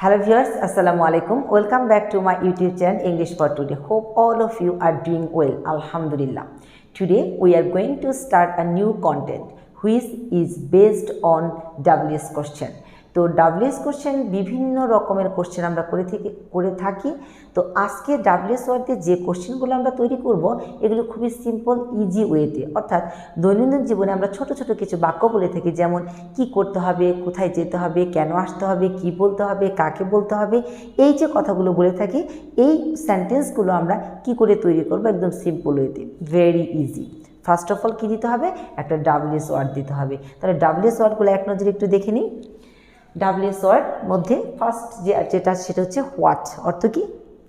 Hello viewers, Assalamualaikum. Welcome back to my YouTube channel English for Today. Hope all of you are doing well. Alhamdulillah. Today we are going to start a new content which is based on WS question. তো WS question বিভিন্ন রকমের question আমরা করে থাকি। তো আজকে WS ওয়ার্ডে যে কোশ্চেনগুলো আমরা তৈরি করব এগুলো খুবই সিম্পল ইজি ওয়েতে, অর্থাৎ দৈনন্দিন জীবনে আমরা ছোট ছোট কিছু বাক্য বলে থাকি, যেমন কি করতে হবে, কোথায় যেতে হবে, কেন আসতে হবে, কি বলতে হবে, কাকে বলতে হবে, এই যে কথাগুলো বলে থাকি এই সেন্টেন্সগুলো আমরা কি করে তৈরি করব একদম সিম্পল ওয়েতে, very easy. First of all কী দিতে হবে, একটা WS ওয়ার্ড দিতে হবে। তাহলে WS ওয়ার্ডগুলো এক নজরে একটু দেখে নিই। WS ওয়ার্ড মধ্যে ফার্স্ট যেটা সেটা হচ্ছে হোয়াট, অর্থ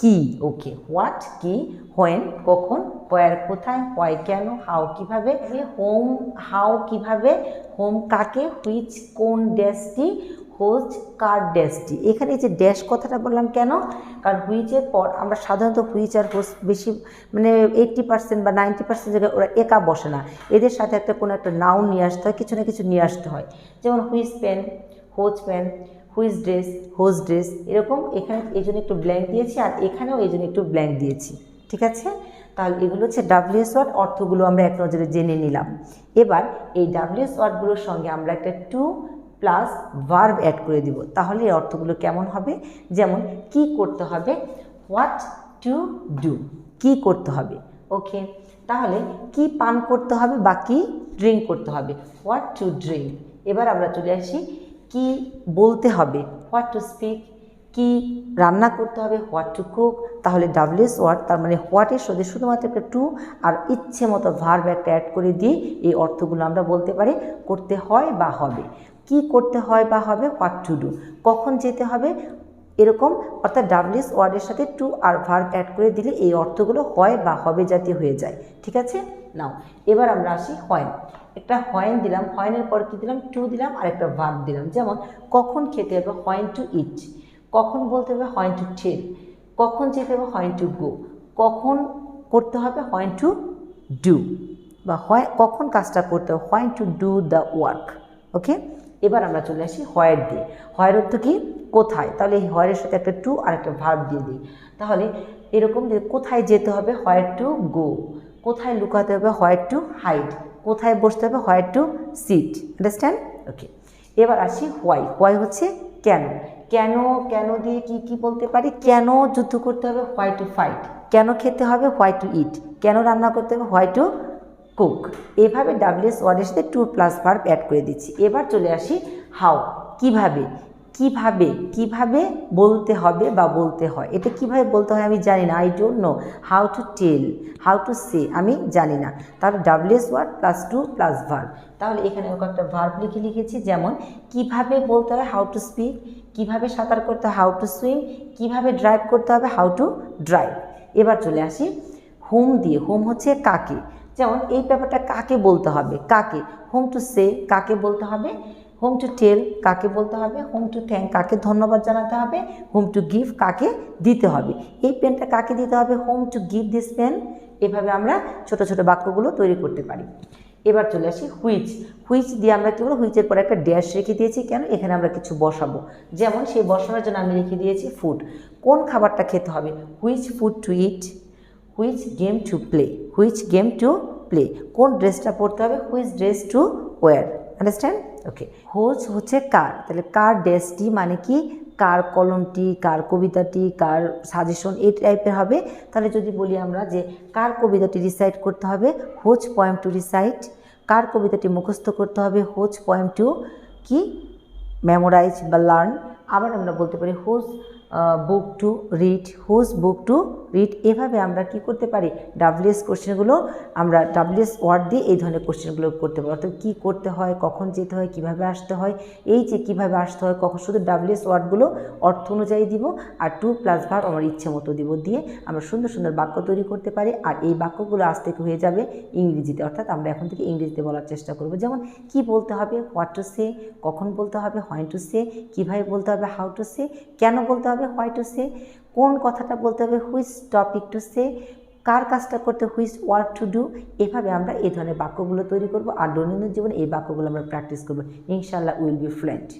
কি, ওকে। হোয়াট কি, হোয়েন কখন, হোয়ার কোথায়, হোয়াই কেন, হাউ কিভাবে, হোম হাউ কিভাবে, হোম কাকে, হুইচ কোন ড্যাশটি, হোজ কার ড্যাশটি। এখানে এই যে ড্যাশ কথাটা বললাম কেন, কারণ হুইচের পর আমরা সাধারণত হুইচ আর হোজ বেশি 80% বা 90% জায়গায় ওরা একা বসে না, এদের সাথে একটা কোনো একটা নাউন নিয়ে আসতে হয়, কিছু না কিছু নিয়ে আসতে হয়। যেমন which pen, whose pen, which dress, whose dress, এরকম। এখানে এই জন্য একটু ব্ল্যাঙ্ক দিয়েছি আর এখানেও এই জন্য একটু ব্ল্যাঙ্ক দিয়েছি, ঠিক আছে। তাহলে এগুলো হচ্ছে WS ওয়ার্ড, অর্থগুলো আমরা এক নজরে জেনে নিলাম। এবার এই WS ওয়ার্ডগুলোর সঙ্গে আমরা একটা টু প্লাস ভার্ব অ্যাড করে দিব, তাহলে এই অর্থগুলো কেমন হবে। যেমন কি করতে হবে, হোয়াট টু ডু, কি করতে হবে, ওকে। তাহলে কি পান করতে হবে বা কি ড্রিঙ্ক করতে হবে, হোয়াট টু ড্রিঙ্ক। এবার আমরা চলে আসি কি বলতে হবে, হোয়াট টু স্পিক। কি রান্না করতে হবে, হোয়াট টু কুক। তাহলে WS ওয়ার্ড তার মানে হোয়াটের সাথে শুধুমাত্র একটা টু আর ইচ্ছে মতো ভার্ব একটা অ্যাড করে দিয়ে এই অর্থগুলো আমরা বলতে পারি, করতে হয় বা হবে। কি করতে হয় বা হবে, হোয়াট টু ডু। কখন যেতে হবে, এরকম, অর্থাৎ WS ওয়ার্ডের সাথে টু আর ভার্ব অ্যাড করে দিলে এই অর্থগুলো হয় বা হবে জাতীয় হয়ে যায়, ঠিক আছে। নাও এবার আমরা আসি হোয়েন। একটা হোয়েন দিলাম, হোয়েনের পর কি দিলাম, টু দিলাম আর একটা ভার্ব দিলাম। যেমন কখন খেতে হবে, হোয়েন টু ইট। কখন বলতে হবে, হোয়েন টু টেল। কখন যেতে হবে, হোয়েন টু গো। কখন করতে হবে, হোয়েন টু ডু, বা কখন কাজটা করতে হবে, when to do the work, okay. এবার আমরা চলে আসি হোয়ার দিয়ে। হোয়ার অর্থ কি, কোথায়। তাহলে এই হোয়ারের সাথে একটা টু আর একটা ভার্ব দিয়ে দিই। তাহলে এরকম যে কোথায় যেতে হবে, হোয়ার টু গো। কোথায় লুকাতে হবে, হোয়ার টু হাইড। কোথায় বসতে হবে, হোয়ার টু সিট, আন্ডারস্ট্যান্ড, ওকে। এবার আসি হোয়াই। হোয়াই হচ্ছে কেন। কেন, কেন দিয়ে কি কি বলতে পারি, কেন যুদ্ধ করতে হবে, হোয়াই টু ফাইট। কেন খেতে হবে, হোয়াই টু ইট। কেন রান্না করতে হবে, হোয়াই টু কুক। এভাবে WS ওয়ার্ডের সাথে টু প্লাস ভার্ব অ্যাড করে দিচ্ছি। এবার চলে আসি হাউ, কিভাবে। কিভাবে, কিভাবে বলতে হবে বা বলতে হয়, এটা কিভাবে বলতে হয় আমি জানি না, I don't know. How to tell, how to say, আমি জানি না। তাহলে WS word plus to plus verb. তাহলে এখানে একটা ভার্ব লিখেছি, যেমন কিভাবে বলতে হবে, হাউ টু স্পিক। কিভাবে সাঁতার করতে হবে, হাউ টু সুইম। কিভাবে ড্রাইভ করতে হবে, হাউ টু ড্রাইভ। এবার চলে আসি হোম দিয়ে। হোম হচ্ছে কাকে, যেমন এই ব্যাপারটা কাকে বলতে হবে, কাকে। হোম টু সে, কাকে বলতে হবে। হোম টু টেল, কাকে বলতে হবে। হোম টু থ্যাঙ্ক, কাকে ধন্যবাদ জানাতে হবে। হোম টু গিভ, কাকে দিতে হবে। এই পেনটা কাকে দিতে হবে, whom to give this pen. এভাবে আমরা ছোট ছোট বাক্যগুলো তৈরি করতে পারি। এবার চলে আসি হুইচ। হুইচ দিয়ে আমরা কী বলবো, হুইচের পরে একটা ড্যাশ রেখে দিয়েছি কেন, এখানে আমরা কিছু বসাবো। যেমন সেই বসানোর জন্য আমি লিখে দিয়েছি ফুড। কোন খাবারটা খেতে হবে, which food to eat. Which game to play, which game to play. কোন ড্রেসটা পরতে হবে, which dress to wear, understand, okay. Whose হচ্ছে কার, তাহলে কার ড্রেসটি মানে কি, কার কলমটি, কার কবিতাটি, কার সাজেশন, এই টাইপের হবে। তাহলে যদি বলি আমরা যে কার কবিতাটি রিসাইট করতে হবে, হোজ পোয়েম টু রিসাইট। কার কবিতাটি মুখস্থ করতে হবে, হোজ পোয়েম টু কি মেমোরাইজ বা লার্ন। আবার আমরা বলতে পারি whose book to read, whose book to read. এভাবে আমরা কি করতে পারি, WS কোশ্চেনগুলো আমরা WS ওয়ার্ড দিয়ে এই ধরনের কোশ্চেনগুলো করতে পারি। অর্থাৎ কী করতে হয়, কখন যেতে হয়, কিভাবে আসতে হয়। এই যে কিভাবে আসতে হয়, কখন, শুধু WS ওয়ার্ডগুলো অর্থ অনুযায়ী দিব আর টু প্লাস ভার্ব আমার ইচ্ছে মতো দিব, দিয়ে আমরা সুন্দর সুন্দর বাক্য তৈরি করতে পারি। আর এই বাক্যগুলো আজ থেকে হয়ে যাবে ইংরেজিতে, অর্থাৎ আমরা এখন থেকে ইংরেজিতে বলার চেষ্টা করব। যেমন কি বলতে হবে, হোয়াট টু সে। কখন বলতে হবে, হোয়েন টু সে। কীভাবে বলতে হবে, হাউ টু সে। কেন বলতে হবে, হোয়াই টু সে। কোন কথাটা বলতে হবে, হুইচ টপিক টু সে। কার কাজটা করতে, হুইচ ওয়ার্ক টু ডু। এভাবে আমরা এই ধরনের বাক্যগুলো তৈরি করব আর দৈনন্দিন জীবনে এই বাক্যগুলো আমরা প্র্যাকটিস করব। ইনশাআল্লাহ উইল বি ফ্লুয়েন্ট।